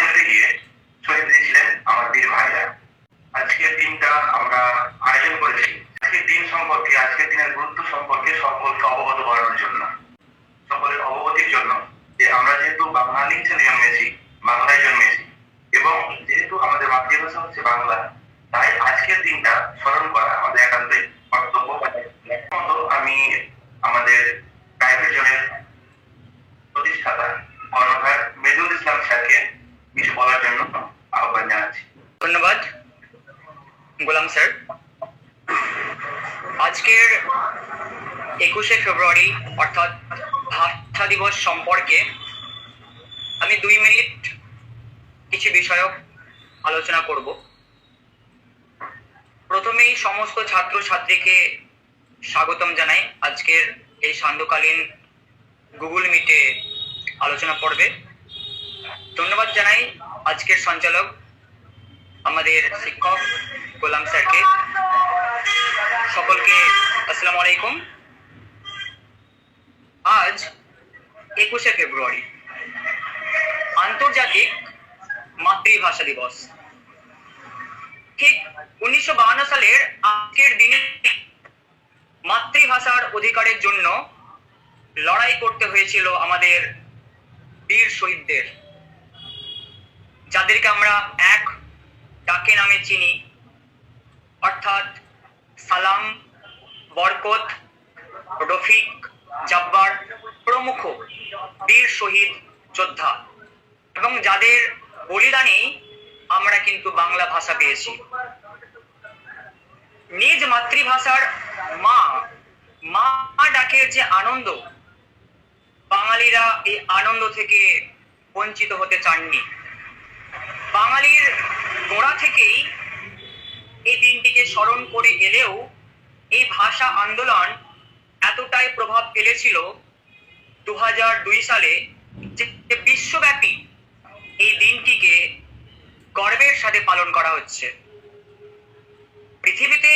দিতে গিয়ে শহীদ হয়েছিলেন আমার বীর ভাইরা। আজকের দিনটা আমরা আয়োজন করেছি আজকের দিন সম্পর্কে, আজকের দিনের গুরুত্ব সম্পর্কে সকলকে অবগত করানোর জন্য, সকলের অবগতির জন্য যে আমরা যেহেতু বাঙালি ছেলে জন্মেছি, বাংলায় জন্মেছি এবং যেহেতু আমাদের মাতৃভাষা হচ্ছে বাংলা, তাই আজকের দিনটা স্মরণ করা আমাদের একান্তই কর্তব্য। আমি আমাদের প্রাইভেট জনের প্রতিষ্ঠাতা কর্ণধার মেজুল ইসলাম স্যারকে কিছু বলার জন্য আহ্বান জানাচ্ছি। ধন্যবাদ গোলাম স্যার। আজকের 21শে ফেব্রুয়ারি অর্থাৎ ভাষা দিবস সম্পর্কে আমি 2 মিনিট কিছু বিষয়ক আলোচনা করব। প্রথমেই সমস্ত ছাত্রছাত্রীকে স্বাগতম জানাই আজকের এই সান্ধ্যকালীন গুগল মিটে আলোচনা পর্বে। ধন্যবাদ জানাই আজকের সঞ্চালক আমাদের শিক্ষক গোলাম স্যারকে। সকলকে আসসালামু আলাইকুম। আজ 21শে ফেব্রুয়ারি আন্তর্জাতিক মাতৃভাষা দিবস। ঠিক 1952 সালের আজকের দিনে মাতৃভাষার অধিকারের জন্য লড়াই করতে হয়েছিল আমাদের বীর শহীদদের, যাদেরকে আমরা এক ডাকে নামে চিনি, অর্থাৎ সালাম, বরকত, রফিক, জব্বার প্রমুখ বীর শহীদ যোদ্ধা, এবং যাদের বলিদানেই আমরা কিন্তু বাংলা ভাষা পেয়েছি। নিজ মাতৃভাষার মা মা ডাকের যে আনন্দ, বাঙালিরা এই আনন্দ থেকে বঞ্চিত হতে চাননি। বাঙালির গোড়া থেকেই এই দিনটিকে স্মরণ করে এলেও এই ভাষা আন্দোলন এতটাই প্রভাব ফেলেছিল 2002 সালে যে বিশ্বব্যাপী এই দিনটিকে গর্বের সাথে পালন করা হচ্ছে। পৃথিবীতে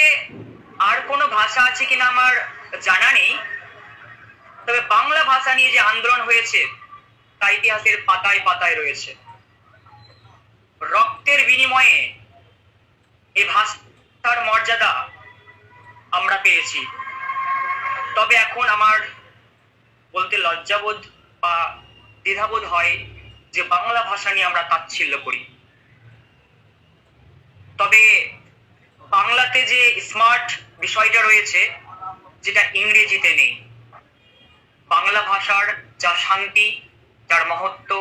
আর কোনো ভাষা আছে কিনা আমার জানা নেই, তবে বাংলা ভাষা নিয়ে যে আন্দোলন হয়েছে তা ইতিহাসের পাতায় পাতায় রয়েছে। রক্তের বিনিময়ে এই ভাষার মর্যাদা আমরা পেয়েছি। তবে এখন আমার বলতে লজ্জাবোধ বা দ্বিধাবোধ হয় যে বাংলা ভাষা নিয়ে আমরা তাচ্ছিল্য করি। তবে বাংলাতে যে স্মার্ট বিষয়টা রয়েছে, যেটা ইংরেজিতে নেই, বাংলা ভাষার যা শান্তি, যার মহত্ব,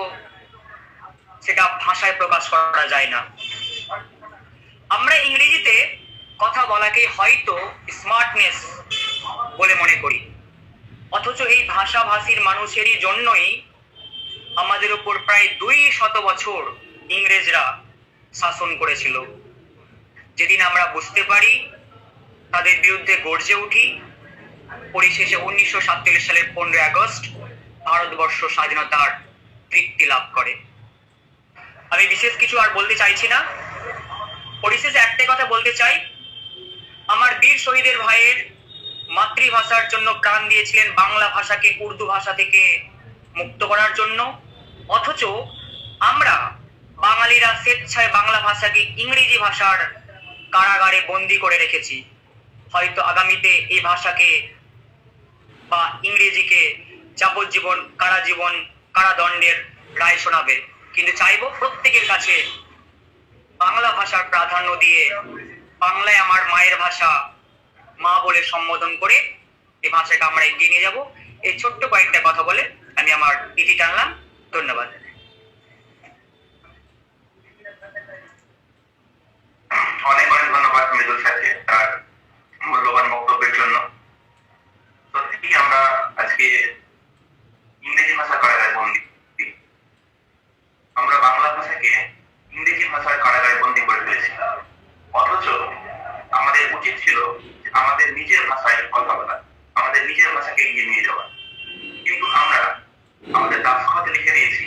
সেটা ভাষায় প্রকাশ করা যায় না। আমরা ইংরেজিতে কথা বলাকে হয়তো স্মার্টনেস বলে মনে করি, অথচ এই ভাষাভাষীর মানুষেরই জন্যই আমাদের উপর প্রায় 200 বছর ইংরেজরা শাসন করেছিল। যেদিন আমরা বুঝতে পারি, তাদের বিরুদ্ধে গর্জে উঠি, পরিশেষে 1947 সালের 15 আগস্ট ভারতবর্ষ স্বাধীনতার তৃপ্তি লাভ করে। আমি বিশেষ কিছু আর বলতে চাইছি না। পরিশেষে একটাই কথা বলতে চাই, আমার বীর শহীদের ভাইয়ের মাতৃভাষার জন্য প্রাণ দিয়েছিলেন, বাংলা ভাষাকে উর্দু ভাষা থেকে মুক্ত করার জন্য, অথচ আমরা বাঙালিরা স্বেচ্ছায় বাংলা ভাষাকে ইংরেজি ভাষার কারাগারে বন্দী করে রেখেছি। হয়তো আগামীতে এই ভাষাকে বা ইংরেজিকে যাবজ্জীবন কারাদণ্ডের রায় শোনাবে, কিন্তু চাইবো প্রত্যেকের কাছে বাংলা ভাষার প্রাধান্য দিয়ে, বাংলায় আমার মায়ের ভাষা, মা বলে সম্বোধন করে এই ভাষাকে আমরা এগিয়ে নিয়ে যাব। এই ছোট্ট কয়েকটা কথা বলে আমি আমার ইতি টানলাম। ধন্যবাদ। অনেক অনেক ধন্যবাদ মেজুল স্যারকে তার মূল্যবান বক্তব্যের জন্য। সত্যি আমরা আজকে ইংরেজি ভাষা কারাগারে বন্দী, আমরা বাংলা ভাষাকে ইংরেজি ভাষার কারাগারে বন্দী করে ফেলেছি। অথচ আমাদের উচিত ছিল আমাদের নিজের ভাষায় কথা বলা, আমাদের নিজের ভাষাকে এগিয়ে নিয়ে যাওয়া। কিন্তু আমরা আমাদের দাসখতে লিখে দিয়েছি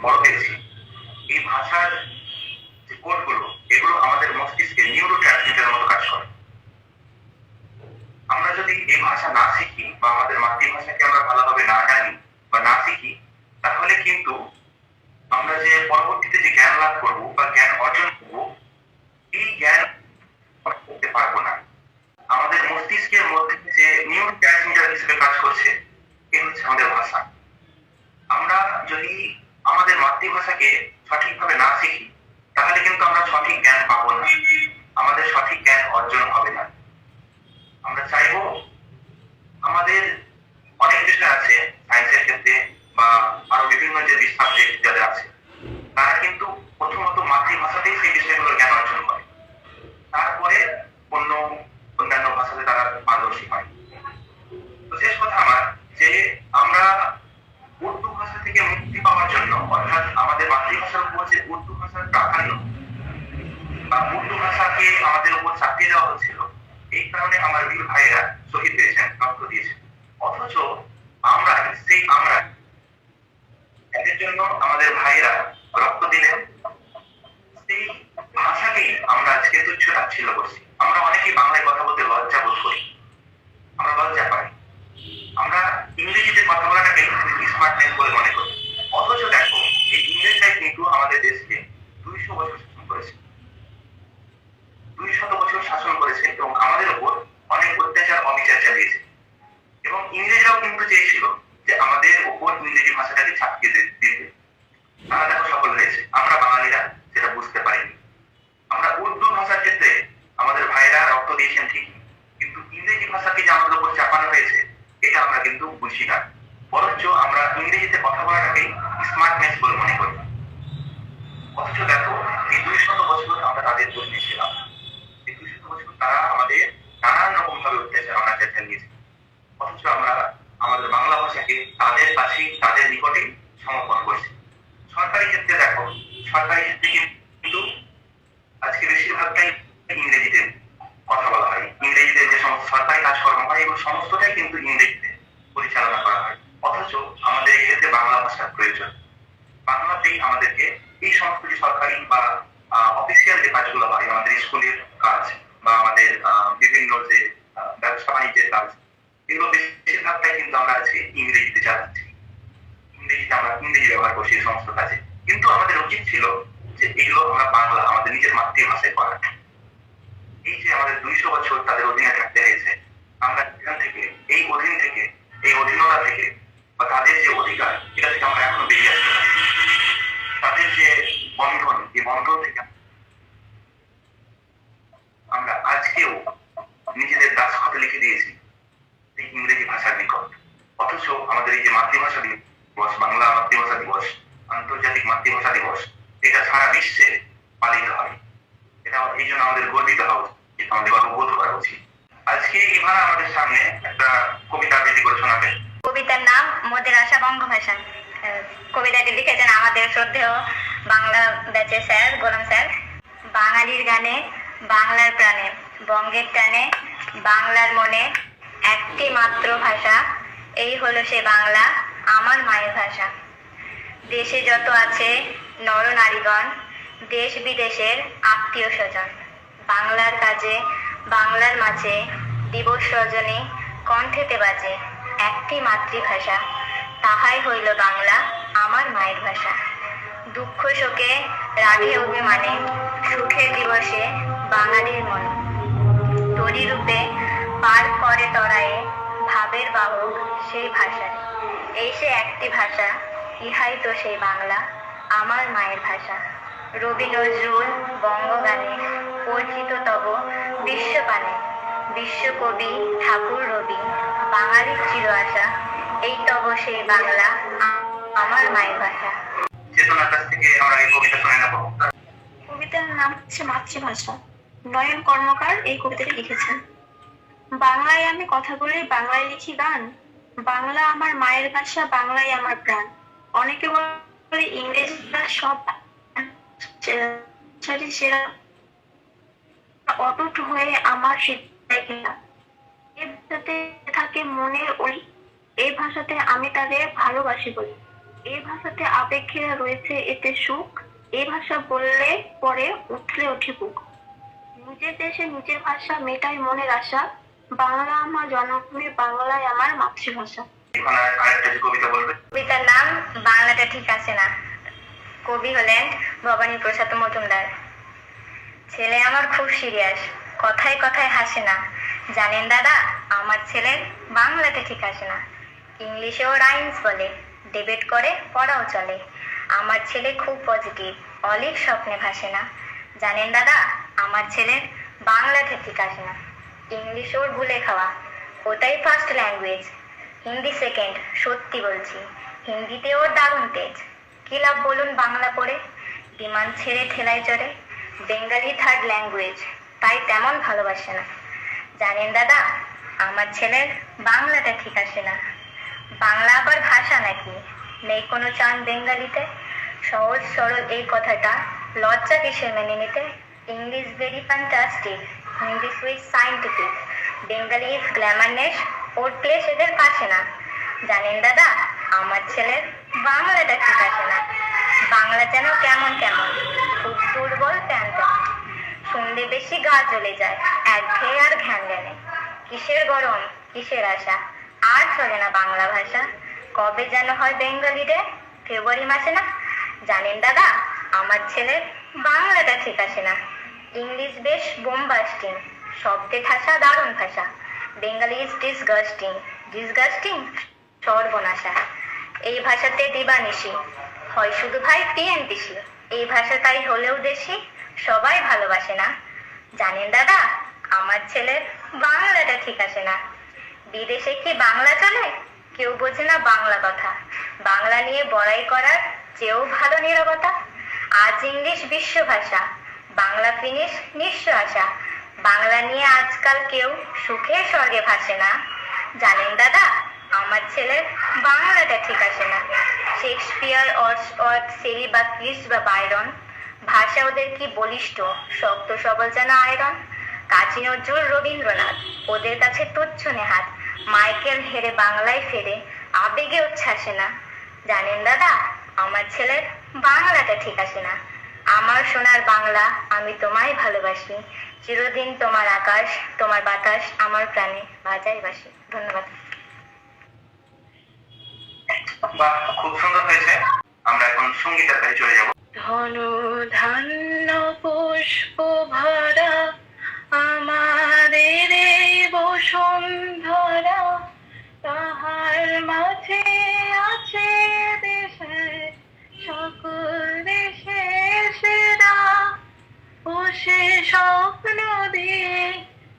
বড় হয়েছি, এই ভাষার যে কোডগুলো এগুলো আমাদের মস্তিষ্কে নিউরো ট্রান্সমিটারের মতো কাজ করে। আমরা যদি এই ভাষা না শিখি বা আমাদের মাতৃভাষাকে আমরা ভালোভাবে না জানি বা না শিখি, তাহলে কিন্তু আমরা যে পরবর্তীতে যে জ্ঞান লাভ করবো বা জ্ঞান অর্জন করবো, এই জ্ঞান করতে পারবো না। আমাদের মস্তিষ্কের মধ্যে যে নিউরো ট্রান্সমিটার হিসেবে কাজ করছে, এই হচ্ছে আমাদের ভাষা। আমরা যদি আমাদের মাতৃভাষাকে সঠিকভাবে না শিখি, তাহলে কিন্তু আমরা সঠিক জ্ঞান পাবো না, আমাদের সঠিক জ্ঞান অর্জন হবে না। আমরা চাইবো আমাদের অনেক বিষয় আছে সায়েন্সের ক্ষেত্রে বা আরো বিভিন্ন যে সাবজেক্ট যাদের আছে, তারা কিন্তু প্রথমত মাতৃভাষাতেই সেই বিষয়গুলোর জ্ঞান অর্জন করে, তারপরে অন্যান্য ভাষাতে তারা পারদর্শী হয়। তো শেষ কথা আমার যে আমরা উর্দু ভাষা থেকে মুক্তি পাওয়ার জন্য, অর্থাৎ আমাদের মাতৃভাষার উপর যে উর্দু ভাষার প্রাধান্য বা উর্দু ভাষাকে আমাদের উপর চাপিয়ে দেওয়া হচ্ছিল, এই কারণে আমার বীর ভাইয়েরা শহীদ হয়েছেন, রক্ত দিয়েছেন। অথচ আমরা এদের জন্য আমাদের ভাইয়েরা রক্ত দিলেন, সেই ভাষাকেই আমরা আজকে তুচ্ছ তাচ্ছিল্য করছি। আমরা অনেকেই বাংলায় কথা বলতে লজ্জা বোধ করি, আমরা লজ্জা পাই, আমরা ইংরেজিতে কথা বলাটাকে স্মার্টনেস বলে মনে করি। অথচ দেখো, এই ইংরেজরাই কিন্তু আমাদের দেশকে 200 বছর শাসন করেছে, 200 বছর শাসন করেছে এবং আমাদের উপর অনেক অত্যাচার অবিচার চালিয়েছে। এবং ইংরেজরাও কিন্তু চেয়েছিল যে আমাদের উপর ইংরেজি ভাষাটাকে ছাপিয়ে দিতে। তারা দেখো সফল হয়েছে, আমরা বাঙালিরা সেটা বুঝতে পারিনি। আমরা উর্দু ভাষার ক্ষেত্রে আমাদের ভাইরা রক্ত দিয়েছেন ঠিকই, কিন্তু ইংরেজি ভাষাকে যে আমাদের উপর চাপানো হয়েছে, এটা আমরা কিন্তু বুঝি না। বরঞ্চ আমরা ইংরেজিতে কথা বলাটাকেই স্মার্টনেস বলে মনে করি। অথচ দেখো, এই 200 বছর আমরা তাদের জন্য ছিলাম, এই 200 বছর তারা আমাদের নানান রকম ভাবে অত্যাচার চালিয়েছে। অথচ আমরা আমাদের বাংলা ভাষাকে তাদের কাছেই, তাদের নিকটেই সমর্পণ করছি। সরকারি ক্ষেত্রে দেখো, সরকারি ক্ষেত্রে কিন্তু আজকে বেশিরভাগটাই ইংরেজিতে কথা বলা হয়। ইংরেজিতে যে সমস্ত সরকারি কাজকর্ম হয়, এগুলো সমস্তটাই কিন্তু ইংরেজিতে পরিচালনা করা হয়। অথচ আমাদের এই ক্ষেত্রে বাংলা ভাষার প্রয়োজন। বাংলাতেই আমাদেরকে এই সমস্ত যে সরকারি বা অফিসিয়াল যে কাজগুলো হয়, আমাদের স্কুলের কাজ বা আমাদের বিভিন্ন যে ব্যবসা বাণিজ্যের কাজ, এগুলো বেশিরভাগটাই কিন্তু আমরা আজকে ইংরেজিতে চালাচ্ছি। ইংরেজিতে আমরা ইংরেজি ব্যবহার করছি এই সমস্ত কাজে, কিন্তু আমাদের উচিত ছিল যে এগুলো আমরা বাংলা, আমাদের নিজের মাতৃভাষায় করা। এই যে আমাদের 200 বছর তাদের অধীনে থাকতে হয়েছে, আমরা এখান থেকে, এই অধীন থেকে, এই অধীনতা থেকে বা তাদের যে অধিকার, এটা থেকে আমরা এখনো বেরিয়ে আসতে পারি। তাদের যে বন্ধন, এই বন্ধন থেকে আমরা আজকেও নিজেদের দাসখতে লিখে দিয়েছি এই ইংরেজি ভাষার নিকট। অথচ আমাদের এই যে মাতৃভাষা দিবস, বাংলা মাতৃভাষা দিবস, আন্তর্জাতিক মাতৃভাষা দিবস, এটা সারা বিশ্বে পালিত হয়। এটা এই জন্য আমাদের গর্বিত হওয়া উচিত, আমাদের গর্ববোধ করা উচিত। আজকে ইভানা আমাদের সামনে একটা কবিতা আবৃত্তি করে শোনাবেন। কবিতার নাম মোদের আশা বঙ্গভাষা। কবিতাটি লিখেছেন আমাদের শ্রদ্ধেয় বাংলা ব্যাচের স্যার, গোলাম স্যার। বাঙালির গানে, বাংলার প্রাণে, বঙ্গের টানে, বাংলার মনে, একটি মাত্র ভাষা, এই হলো সে বাংলা, আমার মায়ের ভাষা। দেশে যত আছে নর নারীগণ, দেশ বিদেশের আত্মীয় স্বজন, বাংলার কাজে, বাংলার মাঝে, দিবস রজনী কণ্ঠেতে বাজে, একটি মাতৃভাষা, তাহাই হইল বাংলা, আমার মায়ের ভাষা। দুঃখ শোকে, রাগে অভিমানে, সুখের দিবসে বাঙালির মন, তরি রূপে পার করে তরায়ে, ভাবের বাহক সেই ভাষায়। এই সে একটি ভাষা, ইহাই তো সেই বাংলা, আমার মায়ের ভাষা। রবি নজরুল বঙ্গগানে, পরিচিত তব বিশ্বপানে, বিশ্বকবি ঠাকুর রবি, বাঙালির চির আশা, এই তব সেই বাংলা, আমার মায়ের ভাষা। চেতনার কাছ থেকে আমরা এই কবিতা শুনে নেব। কবিতার নাম হচ্ছে মাতৃভাষা। নয়ন কর্মকার এই কবিতাটি লিখেছেন। বাংলায় আমি কথা বলি, বাংলায় লিখি গান, বাংলা আমার মায়ের ভাষা, বাংলায় আমার প্রাণ। অনেকে বলে ইংরেজিরা সব সেরা, অটুট হয়ে আমার থাকে মনের ওই, এই ভাষাতে আমি তাদের ভালোবাসি বলি। এই ভাষাতে আবেগ ঘেরা রয়েছে, এতে সুখ। এই ভাষা বললে পরে উঠলে ওঠে বুক। নিজের দেশে নিজের ভাষা মেটাই মনের আশা। বাংলা আমার জন্মভূমি, বাংলায় আমার মাতৃভাষা। এখন আরেকটা যে কবিতা বলবে। কবিতার নাম বাংলাটা ঠিক আসে না। কবি হলেন ভবানী প্রসাদ মজুমদার। ছেলে আমার খুব সিরিয়াস, কথায় কথায় হাসে না। জানেন দাদা, আমার ছেলের বাংলাতে ঠিক আসে না। ইংলিশেও রাইমস বলে, ডিবেট করে, পড়াও চলে। আমার ছেলে খুব পজিটিভ, অলিভ স্বপ্নে ভাসে না। জানেন দাদা, আমার ছেলের বাংলাতে ঠিক আসে না। ইংলিশ ওর ভুলে খাওয়া, ওটাই ফার্স্ট ল্যাঙ্গুয়েজ। হিন্দি সেকেন্ড, সত্যি বলছি। হিন্দিতে ওর দারুণ তেজ। কি লাভ বলুন বাংলা পড়ে, বিমান ছেড়ে ঠেলায় চড়ে। বেঙ্গলি থার্ড ল্যাঙ্গুয়েজ, তাই তেমন ভালোবাসে না। জানেন দাদা, আমার ছেলের বাংলাটা ঠিক আসে না। বাংলা আবার ভাষা নাকি, নেই কোনো চান বেঙ্গলিতে। সহজ সরল এই কথাটা লজ্জা কিসের মেনে নিতে। English very fantastic, Hindi sweet scientific. Bengali is glamourness, or place এদের পাশে না। জানেন দাদা, আমার ছেলের বাংলাটা ঠিক আসে না। বাংলা যেন কেমন কেমন, খুব দুর্বল প্যান তেমন। শুনলে বেশি গা জ্বলে যায়, একঘেয়ে আর ঘ্যান জানে। কিসের গরম, কিসের আশা, আর চলে না বাংলা ভাষা। কবে যেন হয় বেঙ্গলি ডে, ফেব্রুয়ারি মাসে না। জানেন দাদা, আমার ছেলের বাংলাটা ঠিক আসে না। ইংলিশ বেশ বোমবাস্টিং, শব্দে ঠাসা দারুণ ভাষা। বেঙ্গলি ইজ ডিসগাস্টিং, ডিসগাস্টিং সর্বনাশা। এই ভাষাতে দিবানিশি, হয় শুধু ভাই টিএনটিসি। এই ভাষা তাই হলেও দেশি, সবাই ভালোবাসে না। জানেন দাদা, আমার ছেলের বাংলাটা ঠিক আসে না। বিদেশে কি বাংলা চলে, কেউ বোঝে না বাংলা কথা। বাংলা নিয়ে বড়াই করার চেয়েও ভালো নীরবতা। আজ ইংলিশ বিশ্ব ভাষা, বাংলা ফিনিশ নিঃস্ব আশা। বাংলা নিয়ে আজকাল কেউ সুখে স্বর্গে ভাসে না। জানেন দাদা, আমার ছেলের বাংলাটা ঠিক আসে না। শেক্সপিয়ার, অর্ডসওয়ার্থ, শেলি বা ক্রিস্ট বা বাইরন, ভাষা ওদের কি বলিষ্ঠ, শক্ত সবল যেন আয়রন। কাজী নজরুল, রবীন্দ্রনাথ, ওদের কাছে তুচ্ছ নেহাত। মাইকেল হেরে বাংলায় ফেরে, আবেগে উচ্ছ্বাসে না। জানেন দাদা, আমার ছেলের বাংলাটা ঠিক আসে না। আমার সোনার বাংলা, আমি তোমায় ভালোবাসি। চিরদিন তোমার আকাশ, তোমার বাতাস আমার প্রাণে বাজাই বাসি। ধন্যবাদ। বাহ, খুব সুন্দর হয়েছে। আমরা এখন সঙ্গীতের কাছে চলে যাব। ধন ধান্য পুষ্প ভরা আমাদের এই বসুন্ধরা, তাহার মাঝে আছে দেশের সকল দেশের সেরা। ও সে স্বপ্ন দিয়ে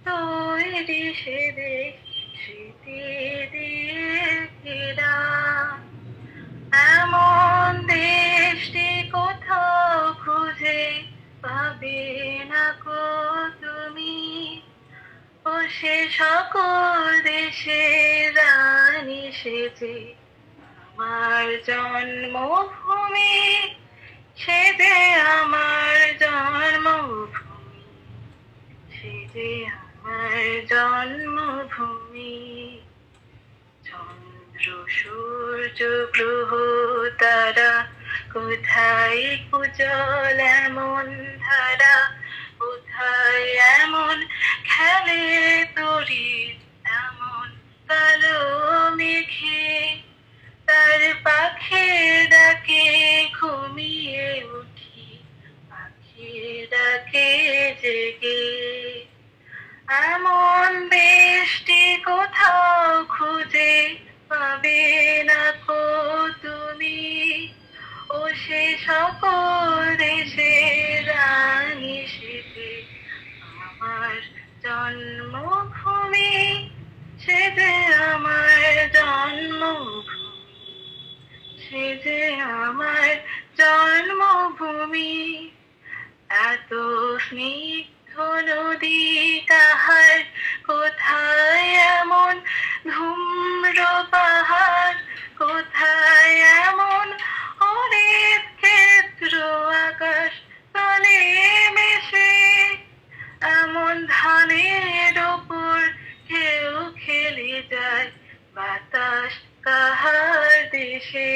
তৈরি সে দেশ, স্মৃতি দিয়ে ঘেরা। এমন দেশটি কোথাও খুঁজে পাবে না কো তুমি। ও সে সকল দেশের রানী সেজে আমার জন্মভূমি, সে যে আমার জন্মভূমি, সে যে আমার জন্মভূমি। চন্দ্র সূর্য গ্রহ তারা, কোথায় উজ্জ্বল এমন ধারা, কোথায় এমন খেলে তড়িৎ এমন কালো মেঘে। তার পাখির ডাকে ঘুমিয়ে উঠি, পাখির ডাকে জেগে। এমন দেশটি কোথাও খুঁজে পাবে না কো তুমি। ও সে সকল দেশের রানী সেজে আমার জন্মভূমি, সে যে আমার জন্মভূমি, সে যে আমার জন্মভূমি। এত স্নিগ্ধ নদী তাহার, কোথায় এমন ধূম্র পাহাড়, কোথায় এমন হরিত ক্ষেত্র আকাশ তলে মেশে। এমন ধানের ওপর কেউ খেলে যায় বাতাস কাহার দেশে।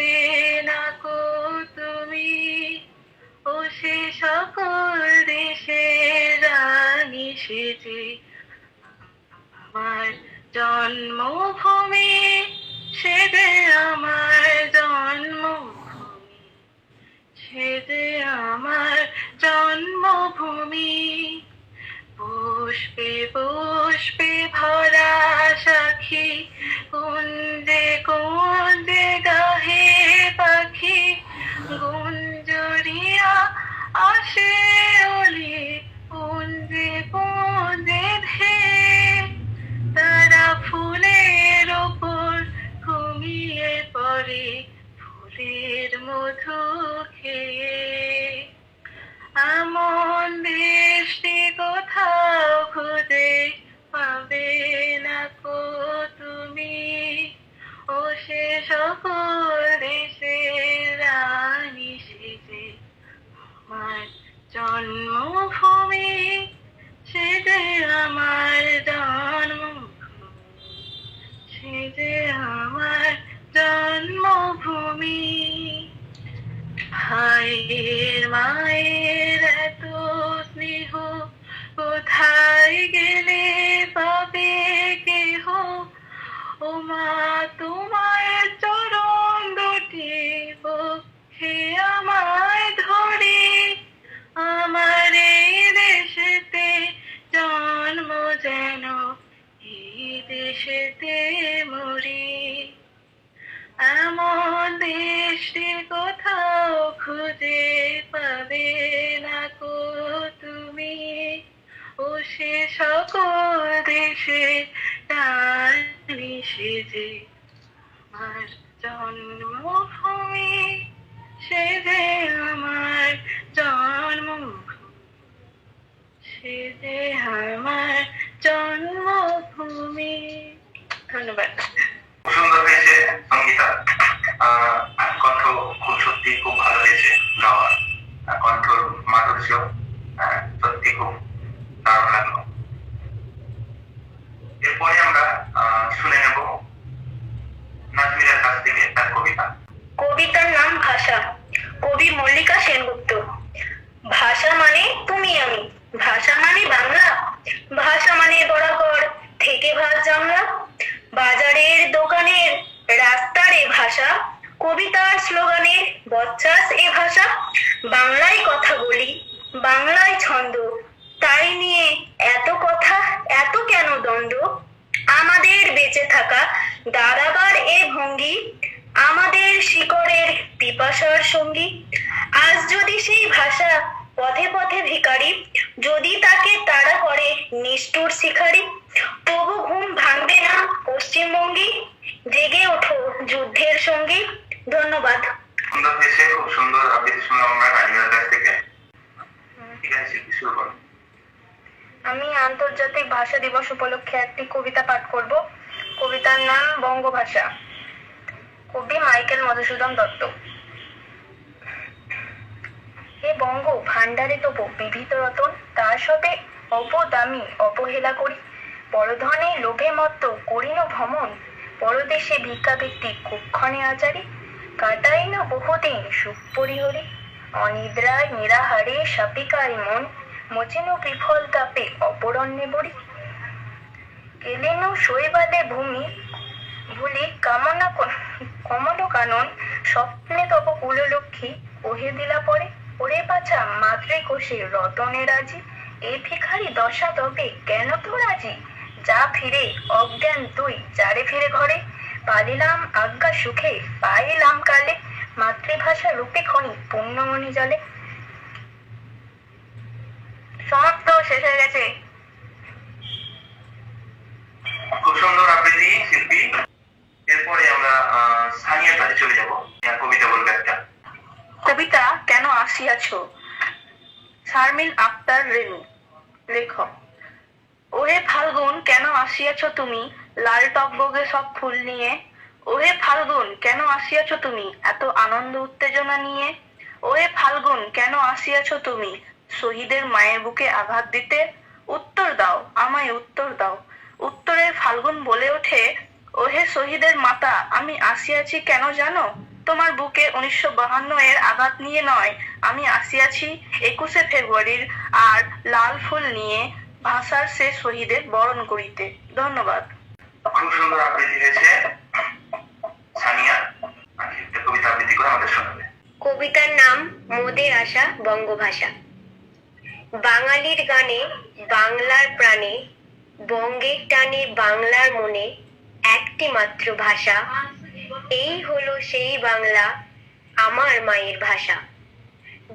পাবে না কো তুমি, ও সে সকল দেশের রানী সেজে আমার জন্মভূমি, সে যে আমার জন্মভূমি, সে যে আমার জন্মভূমি। পুষ্পে পুষ্পে ভরা সাখী, কুঞ্জে কুঞ্জে গাহে পাখি, গুঞ্জরিয়া আসে ওলি, পুঞ্জে পুঞ্জে ধে, তারা ফুলের ওপর ঘুমিয়ে পড়ে, ফুলের মধু খেয়ে। এমন দেশটি কোথাও খুঁজে পাবে না কো তুমি, ও সে সকল দেশের রানী সেজে আমার জন্মভূমি, সে যে আমার জন্মভূমি, সে যে আমার জন্মভূমি। ভাইয়ের মায়ের এত স্নেহ কোথায় গেলে পাবে কেহ, ও মা তোমার চরণ দুটি বক্ষে আমায় ধরে, আমার এই দেশেতে জন্ম যেন এই দেশেতে মরি। এমন দেশটি কোথাও খুঁজে পাবে না কো তুমি, ও সে সকল দেশে রানী সেজে আমার জন্মভূমি, সে যে আমার জন্মভূমি, সে যে আমার জন্মভূমি। ধন্যবাদ। সুন্দর হয়েছে সঙ্গীতা। কণ্ঠ খুব সত্যি খুব ভালো হয়েছে, গাওয়া কণ্ঠর মাধুর্য সত্যি খুব দারুণ লাগলো। এরপরে আমরা শুনে নেব নাজমিনের কাছ থেকে তার কবিতা। কবিতার নাম ভাষা, কবি মল্লিকা সেনগুপ্ত। ভাষা মানে তুমি আমি, ভাষা মানে বাংলা, ভাষা মানে বরাবর থেকে ভাত জানলা, বাজারের দোকানের রাস্তার এ ভাষা, কবিতার স্লোগানের বচ্চাস এ ভাষা। বাংলায় কথা বলি, বাংলায় ছন্দ, তাই নিয়ে এত কথা, এত কেন দ্বন্দ্ব। আমাদের বেঁচে থাকা দাঁড়াবার এ ভঙ্গি, আমাদের শিকড়ের পিপাসার সঙ্গী। আজ যদি সেই ভাষা পথে পথে ভিখারি, যদি তাকে তাড়া করে নিষ্ঠুর শিকারী, তবু ঘুম ভাঙবে না পশ্চিমবঙ্গী, জেগে ওঠো যুদ্ধের সঙ্গী। ধন্যবাদ। সুন্দর হয়েছে, খুব সুন্দর আবৃত্তি শুনলাম আমরা নাজমিনের কাছ থেকে। ঠিক আছে, শুরু করো। আমি আন্তর্জাতিক ভাষা দিবস উপলক্ষে একটি কবিতা পাঠ করব। কবিতার নাম বঙ্গভাষা, কবি মাইকেল মধুসূদন দত্ত। হে বঙ্গ ভান্ডারে তব বিবিধ রতন, তার সবে অপদামি অবহেলা করি, পরধনে লোভে মত্ত করিন ভ্রমণ, পরদেশে ভিক্ষাবৃত্তি কুক্ষণে আচারি, কাটাই না বহুদিন সুখ পরিহরি, অনিদ্রায় নিরাহারে সাপিকায় মন, মোচেন বিফল তাপে অপরণ্যে বড়ি, কেলেন শৈবালে ভূমি ভুলি কামনা কমল কানন, স্বপ্নে তব কুললক্ষ্মী ওহে দিলা পরে, ওরে বাছা মাতৃকোষে রতনে রাজি, এ ভিখারি দশা তবে কেন তো রাজি, যা ফিরে অজ্ঞান তুই যারে ফিরে ঘরে, পালিলাম আজ্ঞা সুখে পাইলাম কালে, মাতৃভাষা রূপে খনি পুণ্যমণি জলে। সমাপ্ত, শেষ হয়ে গেছে। খুব সুন্দর আবৃত্তি শিল্পী। এরপরে আমরা স্থানীয় কাজে চলে যাব। কবিতা বলবে একটা। কবিতা কেন আসিয়াছ, শারমিন আক্তার রেনু। লেখক: ওহে ফাল্গুন কেন আসিয়াছ তুমি, লাল টকবগে সব ফুল নিয়ে। ওহে ফাল্গুন কেন আসিয়াছ তুমি, এত আনন্দ উত্তেজনা নিয়ে। ওহে ফাল্গুন কেন আসিয়াছ তুমি, শহীদের মায়ের বুকে আঘাত দিতে। উত্তর দাও, আমায় উত্তর দাও। উত্তরে ফাল্গুন বলে ওঠে, ওহে শহীদের মাতা, আমি আসিয়াছি কেন জানো, তোমার বুকে 1952 এর আঘাত নিয়ে নয়, আমি আসিয়াছি 21শে ফেব্রুয়ারির আর লাল ফুল নিয়ে ভাষার সে শহীদের বরণ করিতে। ধন্যবাদ। খুব সুন্দর আবৃত্তি হয়েছে সানিয়া। আজকে একটা কবিতা আবৃত্তি করে আমাদের শোনাবে। কবিতার নাম মোদের আশা বঙ্গভাষা। বাঙালির গানে বাংলার প্রাণে, বঙ্গের টানে বাংলার মনে, একটি মাত্র ভাষা, এই হলো সেই বাংলা, আমার মায়ের ভাষা।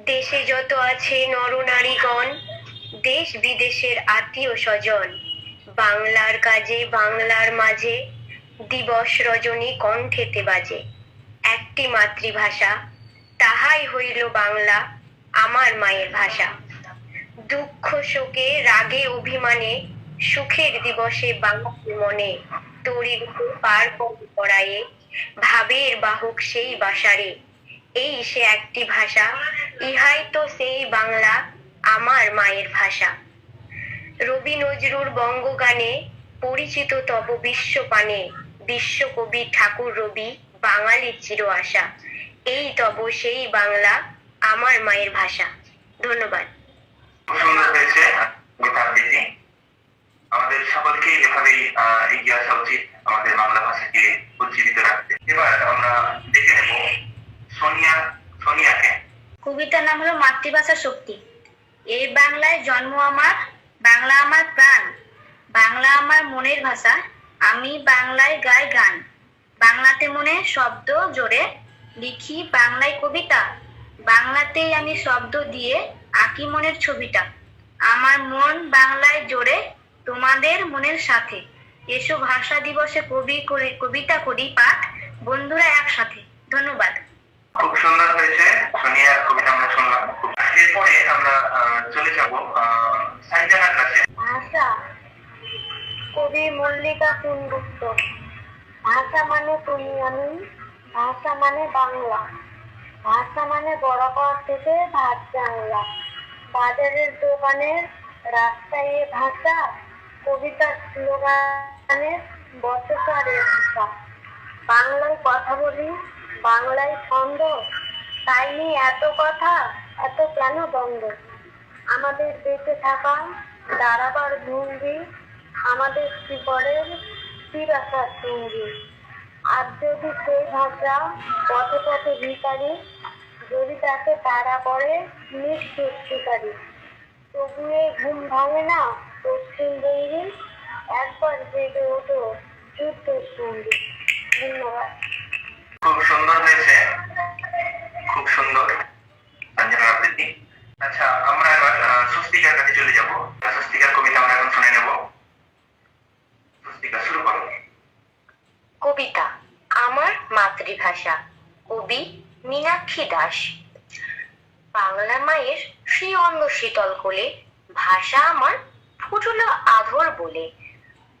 দেশে যত আছে নরনারীগণ, দেশ বিদেশের আত্মীয় স্বজন, বাংলার কাজে বাংলার মাঝে, দিবস রজনী কণ্ঠেতে বাজে। একটি মাতৃভাষা, তাহাই হইল বাংলা, আমার মায়ের ভাষা। দুঃখ শোকে রাগে অভিমানে, সুখের দিবসে বাঙালি মনে, তরির পার পড়ায়ে, ভাবের বাহক সেই বাসারে। এই সে একটি ভাষা, ইহাই তো সেই বাংলা, আমার মায়ের ভাষা। রবি নজরুল বঙ্গগানে পরিচিত তব বিশ্বপানে, বিশ্বকবি ঠাকুর রবি বাঙালির চির আশা। এই তব সেই বাংলা, আমার মায়ের ভাষা। ধন্যবাদ। খুব সুন্দর হয়েছে কবিতা আবৃত্তি। আমাদের সকলকে এভাবেই এগিয়ে আসা উচিত আমাদের বাংলা ভাষাকে উজ্জীবিত রাখতে। এবার আমরা দেখে নেব সোনিয়াকে। কবিতার নাম হলো মাতৃভাষা শক্তি। এই বাংলায় জন্ম আমার, বাংলা আমার প্রাণ, বাংলা আমার মনের ভাষা, আমি বাংলায় গাই গান। বাংলাতে মনে শব্দ জোরে লিখি বাংলায় কবিতা, বাংলাতেই আমি শব্দ দিয়ে আঁকি মনের ছবিটা। আমার মন বাংলায় জোরে, তোমাদের মনের সাথে। এসো ভাষা দিবসে কবিতা করি পাঠ, বন্ধুরা একসাথে। ধন্যবাদ। খুব সুন্দর হয়েছে সোনিয়ার কবিতা আমরা শুনলাম। এরপরে আমরা চলে যাব সাইজানার কাছে। ভাষা, কবি মল্লিকা সেনগুপ্ত। ভাষা মানে তুমি আমি, ভাষা মানে বাংলা, ভাষা মানে বরাবর থেকে ভাত জানলা, বাজারের দোকানের রাস্তায় এ ভাষা, কবিতার স্লোগানের বচসারের ভাষা। বাংলায় কথা বলি, বাংলায় ছন্দ, তাই নিয়ে এত কথা, এত কেন দ্বন্দ্ব। আমাদের বেঁচে থাকা দাঁড়াবার ভঙ্গি, আমাদের শিকড়ের স্থির আসার সঙ্গী। আর যদি সেই ভাষা পথে পথে ভিখারি, যদি তাকে তাড়া পড়ে নিষ্ঠুর শিকারী, তবুয়ে ঘুম ভাঙে না পশ্চিমবঙ্গী, একবার জেগে ওঠো যুদ্ধের সঙ্গী। ধন্যবাদ। খুব সুন্দর হয়েছে, খুব সুন্দর সঞ্জনার আবৃত্তি। আচ্ছা, আমরা এবার স্বস্তিকার কাছে চলে যাব। স্বস্তিকার কবিতা আমরা এখন শুনে নেব। স্বস্তিকা, শুরু করো। কবিতা আমার মাতৃভাষা, কবি মীনাক্ষী দাস। বাংলা মায়ের শ্রী অঙ্গ শীতল কোলে, ভাষা আমার ফুটলো আধর বলে।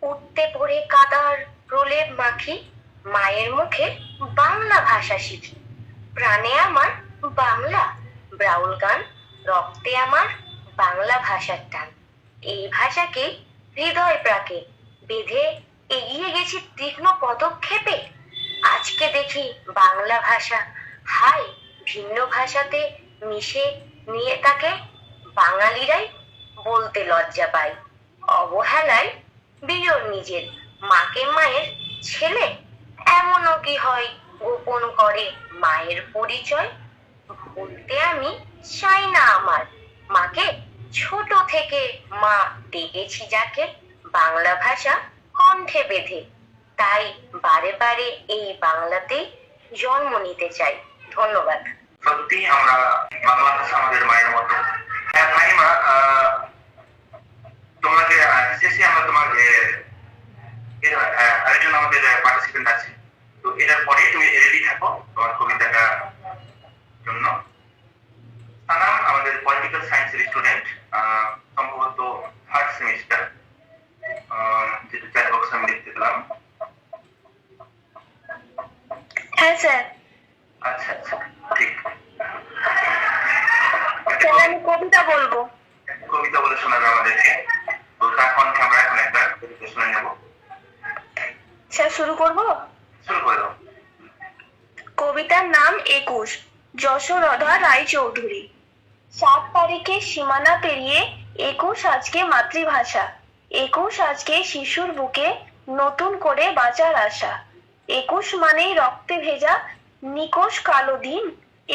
উঠতে পড়ে কাদার প্রলেপ মাখি, মায়ের মুখে বাংলা ভাষা শিখি। প্রাণে আমার বাংলা, ব্রাউল গান, রক্তে আমার বাংলা ভাষার টান। এই ভাষাকে হৃদয় প্রাকে বেঁধে এগিয়ে গেছি তীক্ষ্ণ পদক্ষেপে। আজকে দেখি বাংলা ভাষা হায় ভিন্ন ভাষাতে মিশে নিয়ে তাকে বাঙালিরাই বলতে লজ্জা পায়। অবহেলায় বিজয় নিজের মাকে মায়ের ছেলে, এমনও কি হয় গোপন করে মায়ের পরিচয়। বলতে আমি চাই না আমার মাকে, ছোট থেকে মা ডেকেছি যাকে, বাংলা ভাষা কণ্ঠে বেঁধে, তাই বারে বারে এই বাংলাতেই জন্ম নিতে চাই। ধন্যবাদ। সত্যি আমরা বাংলা ভাষা আমাদের মায়ের মতো। ফাহিমা, তোমাকে শেষে আমরা তোমাকে আরেকজন আমাদের পার্টিসিপেন্ট আছে, তো এটার পরে তুমি রেডি থাকো তোমার কবিতাটা জন্য। সানাম আমাদের পলিটিক্যাল সায়েন্সের স্টুডেন্ট, সম্ভবত ফার্স্ট সেমিস্টার, যেটা চ্যাট বক্সে আমি দেখতে পেলাম। হ্যাঁ স্যার। আচ্ছা আচ্ছা, ঠিক। আমি কবিতা বলবো। কবিতা বলে শোনাবে আমাদেরকে, তো তার কণ্ঠে আমরা এখন একটা কবিতা শুনে নেব। স্যার শুরু করব? শুরু করে দাও। কবিতার নাম 21, যশোরধা রায়চৌধুরী। 7 তারিখে সীমানা পেরিয়ে 21 আজকে মাতৃভাষা। 21 আজকে শিশুর বুকে নতুন করে বাঁচার আশা। 21 মানেই রক্তে ভেজা নিকোষ কালো দিন।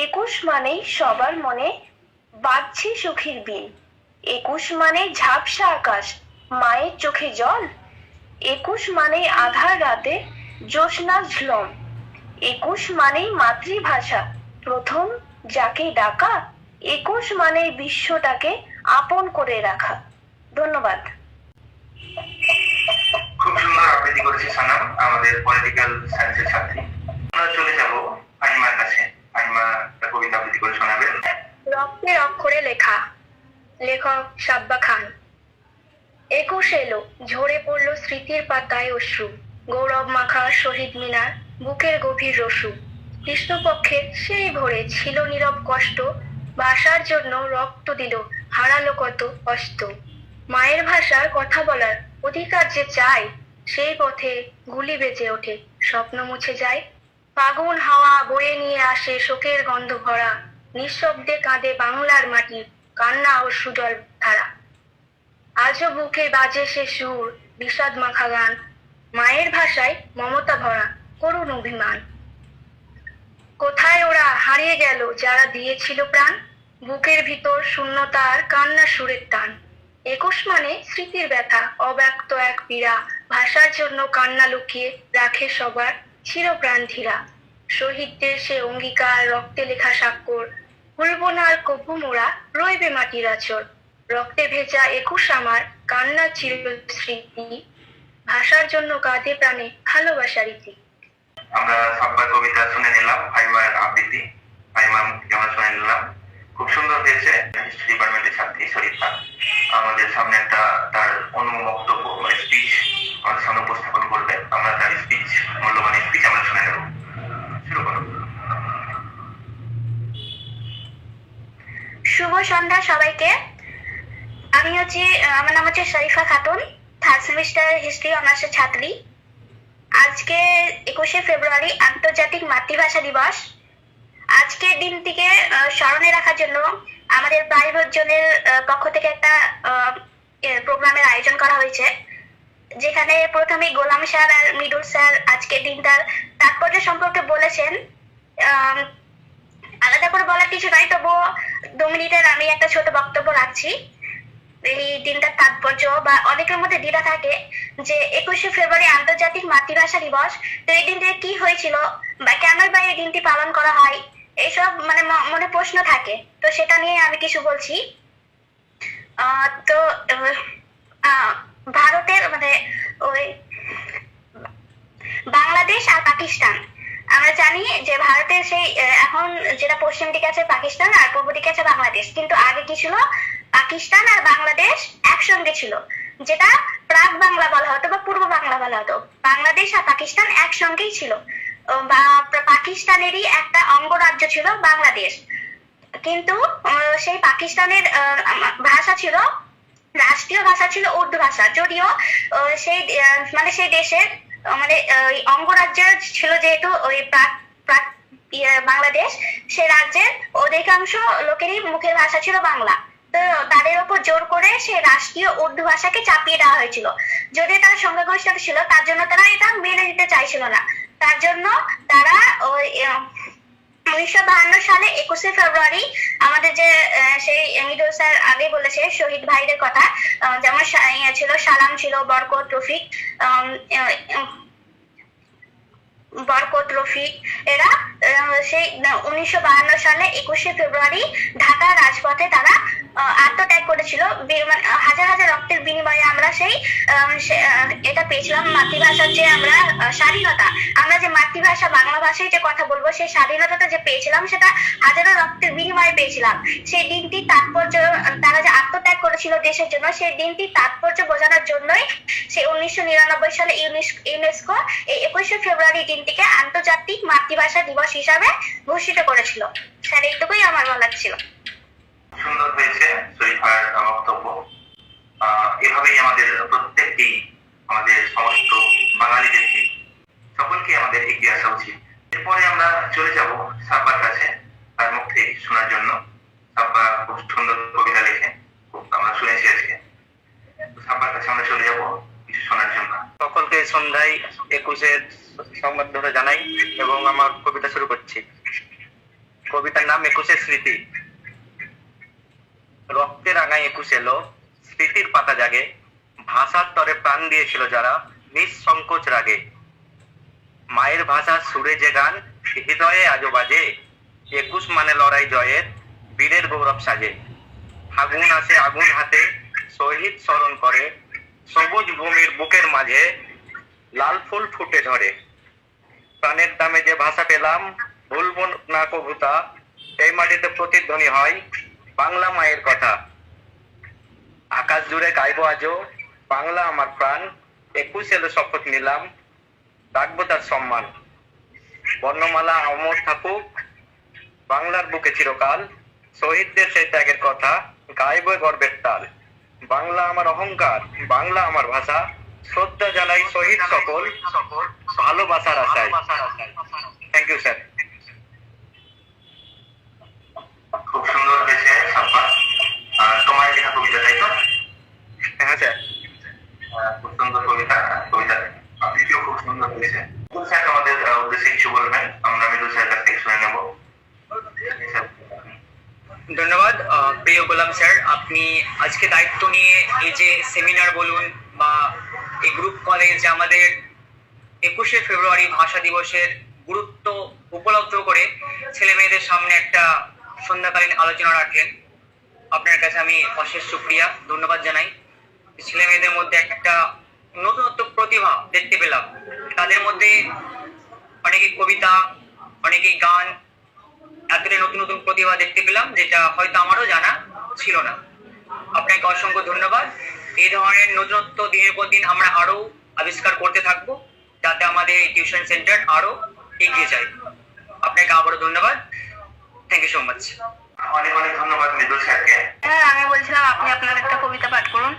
21 মানেই সবার মনে বাজছে সুখের বিন। 21 মানে ঝাপসা আকাশ, মায়ের চোখে জল। 21 মানেই আধার রাতে জ্যোৎস্না ঝলম। 21 মানেই মাতৃভাষা, প্রথম যাকে ডাকা। 21 মানেই বিশ্বটাকে আপন করে রাখা। ধন্যবাদ। খুব সুন্দর আবৃত্তি করেছে সানাম, আমাদের পলিটিক্যাল সায়েন্সের ছাত্রী। আমরা চলে যাব আইমার কাছে। আইমা একটা কবিতা আবৃত্তি করে শোনাবে। রক্তের অক্ষরে লেখা, লেখক সাব্বা খান। 21 এলো, ঝরে পড়লো স্মৃতির পাতায় অশ্রু। গৌরব মাখা শহীদ মিনার, বুকের গভীর রসু। কৃষ্ণপক্ষের সেই ভোরে ছিল নীরব কষ্ট, ভাষার জন্য রক্ত দিল, হারালো কত অস্ত। মায়ের ভাষার কথা বলার অধিকার যে চাই, সেই পথে গুলি বেজে ওঠে, স্বপ্ন মুছে যায়। ফাগুন হাওয়া বয়ে নিয়ে আসে শোকের গন্ধ ভরা, নিঃশব্দে কাঁদে বাংলার মাটি, কান্না ও সুজল ধারা। আজও বুকে বাজে সে সুর, বিষাদ মাখা গান, মায়ের ভাষায় মমতা ভরা করুণ অভিমান। কোথায় ওরা হারিয়ে গেল যারা দিয়েছিল প্রাণ, বুকের ভিতর শূন্যতার কান্না সুরের টান। 21 মানে স্মৃতির ব্যথা, অব্যক্ত এক পীড়া, ভাষার জন্য কান্না লুকিয়ে রাখে সবার চিরপ্রাণ ধীরা। শহীদদের সে অঙ্গীকার, রক্তে লেখা স্বাক্ষর, ভুলবো না আর কভু মোরা, রইবে মাটির আচর। রক্তে ভেজা 21 আমার, কান্না চির স্মৃতি, ভাষার জন্য কাঁধে প্রাণে ভালোবাসার ইতি। আমরা সাব্বার কবিতা শুনে নিলাম, আইমার আবৃত্তি, আইমার মুখ থেকে আমরা শুনে নিলাম। খুব সুন্দর হয়েছে। হিস্ট্রি ডিপার্টমেন্টের ছাত্রী শরীফা আমাদের সামনে একটা তার বক্তব্য মানে স্পিচ আমাদের সামনে উপস্থাপন করবে। আমরা তার স্পিচ, মূল্যবান স্পিচ আমরা শুনে নেব। শুরু করো। শুভ সন্ধ্যা সবাইকে। আমার নাম হচ্ছে Sharifa Khatun, 3rd semester history অনার্সের ছাত্রী। আজকে 21শে ফেব্রুয়ারি আন্তর্জাতিক মাতৃভাষা দিবস। আজকের দিনটিকে স্মরণে রাখার জন্য আমাদের 22 জনের পক্ষ থেকে একটা প্রোগ্রামের আয়োজন করা হয়েছে, যেখানে প্রথমে গোলাম স্যার আর মৃদুল স্যার আজকের দিনটার তাৎপর্য সম্পর্কে বলেছেন। আলাদা করে বলার কিছু নাই, তবুও 2 মিনিটের আমি একটা ছোট বক্তব্য রাখছি। এই দিনটার তাৎপর্য বা অনেকের মধ্যে দ্বিধা থাকে যে 21শে ফেব্রুয়ারি আন্তর্জাতিক মাতৃভাষা দিবস, তো এই দিনটা কি হয়েছিল বা কেন বা এই দিনটি পালন করা হয়, এইসব মানে মনে প্রশ্ন থাকে। তো সেটা নিয়ে আমি কিছু বলছি। তো ভারতের মানে ওই বাংলাদেশ আর পাকিস্তান, আমরা জানি যে ভারতের সেই এখন যেটা পশ্চিম দিকে আছে পাকিস্তান আর পূর্ব দিকে আছে বাংলাদেশ, কিন্তু আগে কি ছিল, পাকিস্তান আর বাংলাদেশ একসঙ্গে ছিল, যেটা প্রাক বাংলা বলা হতো বা পূর্ব বাংলা বলা হতো। বাংলাদেশ আর পাকিস্তান একসঙ্গেই ছিল, বা পাকিস্তানেরই একটা অঙ্গরাজ্য ছিল বাংলাদেশ। কিন্তু সেই পাকিস্তানের ভাষা ছিল, রাষ্ট্রীয় ভাষা ছিল উর্দু ভাষা, যদিও সেই মানে সেই দেশের মানে অঙ্গরাজ্য ছিল যেহেতু ওই বাংলাদেশ, সে রাজ্যের অধিকাংশ লোকেরই মুখের ভাষা ছিল বাংলা। তো তাদের উপর জোর করে সে রাষ্ট্রীয় উর্দু ভাষাকে চাপিয়ে দেওয়া হয়েছিল। যদি তারা সংখ্যাগরিষ্ঠতা ছিল, তার জন্য তারা এটা মেনে নিতে চাইছিল না। তার জন্য তারা ওই 1952 সালে 21শে ফেব্রুয়ারি আমাদের যে সেই মৃদুল স্যার আগে বলেছে শহীদ ভাইদের কথা, যেমন ছিল সালাম, ছিল বরকত, রফিক, এরা সেই 1952 সালে 21শে ফেব্রুয়ারি ঢাকা রাজপথে তারা আত্মত্যাগ করেছিল। হাজার হাজার রক্তের বিনিময়ে আমরা সেই এটা পেয়েছিলাম, মাতৃভাষার যে আমরা স্বাধীনতা, আমরা যে মাতৃভাষা বাংলা ভাষায় যে কথা বলবো, সেই স্বাধীনতাটা যে পেয়েছিলাম সেটা হাজারো রক্তের বিনিময়ে পেয়েছিলাম। সেই দিনটি তাৎপর্য, তারা যে আত্মত্যাগ করেছিল দেশের জন্য, সেই দিনটি তাৎপর্য বোঝানোর জন্যই সেই 1999 সালে ইউনেস্কো এই 21শে ফেব্রুয়ারি দিনটিকে আন্তর্জাতিক মাতৃভাষা দিবস হিসাবে ঘোষিত করেছিল। স্যার, এইটুকুই আমার বলার ছিল। সুন্দর হয়েছে শরীফার বক্তব্য। এভাবেই আমাদের প্রত্যেকটি, আমাদের সমস্ত বাঙালিদেরকে সকলকে আমাদের এগিয়ে আসা উচিত। এরপরে আমরা চলে যাব সাব্বার কাছে, তার মুখ থেকে শোনার জন্য। সাব্বা খুব সুন্দর কবিতা লেখে, খুব আমরা শুনেছি আজকে। তো সাব্বার কাছে আমরা চলে যাব কিছু শোনার জন্য। সকলকে সন্ধ্যায় 21-এর সংবর্ধনা জানাই এবং আমার কবিতা শুরু করছি। কবিতার নাম 21-এর স্মৃতি। রক্তে রাঙায় 21 এলো, স্মৃতির পাতা জাগে, ভাষার তরে প্রাণ দিয়েছিল যারা নিঃসংকোচ রাগে। মায়ের ভাষার সুরে যে গান হৃদয়ে আজও বাজে, 21 মানে লড়াই জয়ের, বীরের গৌরব সাজে। আগুন আসে আগুন হাতে, শহীদ স্মরণ করে, সবুজ ভূমির বুকের মাঝে লাল ফুল ফুটে ধরে। প্রাণের দামে যে ভাষা পেলাম ভুলব না কবুতা, এই মাটিতে প্রতিধ্বনি হয় বাংলা মায়ের কথা। আকাশ জুড়ে গাইবো আজও বাংলা আমার প্রাণ, 21 এলো শপথ নিলাম রাখবো তার সম্মান। বর্ণমালা অমর থাকুক বাংলার বুকে চিরকাল, শহীদদের সেই ত্যাগের কথা গাইবো গর্বের তাল। বাংলা আমার অহংকার, বাংলা আমার ভাষা, শ্রদ্ধা জানাই শহীদ সকল ভালোবাসার আশায়। Thank you sir. খুব সুন্দর হয়েছে সাব্বা। তোমার লেখা কবিতা, তাই তো? হ্যাঁ স্যার। খুব সুন্দর কবিতা। আবৃত্তিও খুব সুন্দর হয়েছে। স্যার আমাদের উদ্দেশ্যে কিছু বলবেন, আমরা মৃদুল স্যারের কাছ থেকে শুনে নেব। ধন্যবাদ প্রিয় গোলাম স্যার, আপনি আজকে দায়িত্ব নিয়ে এই যে সেমিনার বলুন বা এই গ্রুপ কলে যে আমাদের 21শে ফেব্রুয়ারি ভাষা দিবসের গুরুত্ব উপলব্ধ করে ছেলে মেয়েদের সামনে একটা সন্ধ্যাকালীন আলোচনা রাখলেন, আপনার কাছে আমি অশেষ শুকরিয়া, ধন্যবাদ জানাই। ছেলে মেয়েদের মধ্যে একটা নতুনত্ব প্রতিভা দেখতে পেলাম। তাদের মধ্যে অনেকে কবিতা, অনেকে গান, এতটাই নতুন নতুন প্রতিভা দেখতে পেলাম যেটা হয়তো আমারও জানা ছিল না। আপনাকে অসংখ্য ধন্যবাদ। এই ধরনের নতুনত্ব দিনের পর দিন আমরা আরো আবিষ্কার করতে থাকবো, যাতে আমাদের টিউশন সেন্টার আরো এগিয়ে যায়। আপনাকে আবারও ধন্যবাদ। Thank you so much. অনেক অনেক ধন্যবাদ মৃদুল স্যারকে। হ্যাঁ, আমি বলছিলাম আপনি আপনার একটা কবিতা পাঠ করুন।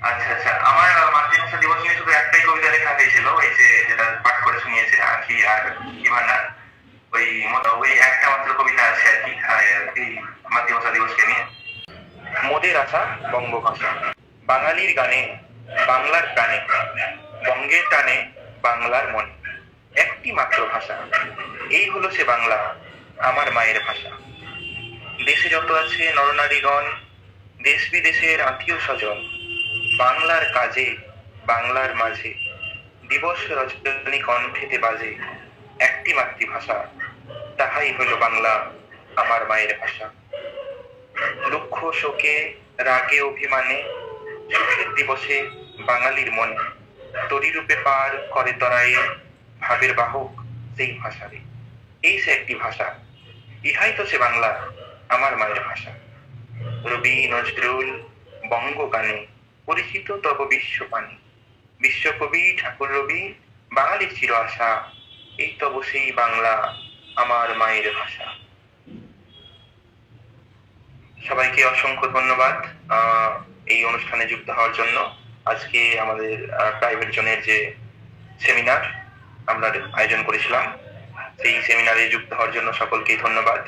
আচ্ছা আচ্ছা, আমার মাতৃভাষা দিবস নিয়ে শুধু একটাই কবিতা লেখা হয়েছিল, ওই যে যেটা পাঠ করে শুনিয়েছে আখি আর ইমানা, ওই একটা মাত্র কবিতা আছে আর কি এই মাতৃভাষা দিবসকে নিয়ে। মোদের আশা বঙ্গভাষা, বাঙালির গানে বাংলার প্রাণে, বঙ্গের টানে বাংলার মনে, একটি মাত্র ভাষা, এই হলো সে বাংলা আমার মায়ের ভাষা। দেশে যত আছে নরনারীগণ, দেশ বিদেশের আত্মীয় স্বজন, বাংলার কাজে বাংলার মাঝে দিবস রজনী কণ্ঠেতে বাজে, একটি মাতৃভাষা, তাহাই হলো বাংলা আমার মায়ের ভাষা। দুঃখ শোকে রাগে অভিমানে সুখের দিবসে বাঙালির মনে, তরি রূপে পার করে তরায়ে ভাবের বাহক সেই ভাষারে, এই সে একটি ভাষা, ইহাই তো সে বাংলা আমার মায়ের ভাষা। রবি নজরুল বঙ্গ গানে পরিচিত তব বিশ্বপানে, বিশ্বকবি ঠাকুর রবি বাঙালির চির আশা, এই তব সেই বাংলা আমার মায়ের ভাষা। সবাইকে অসংখ্য ধন্যবাদ এই অনুষ্ঠানে যুক্ত হওয়ার জন্য। আজকে আমাদের প্রাইভেট জোনের যে সেমিনার আমরা আয়োজন করেছিলাম, সেই সেমিনারে যুক্ত হওয়ার জন্য সকলকেই ধন্যবাদ।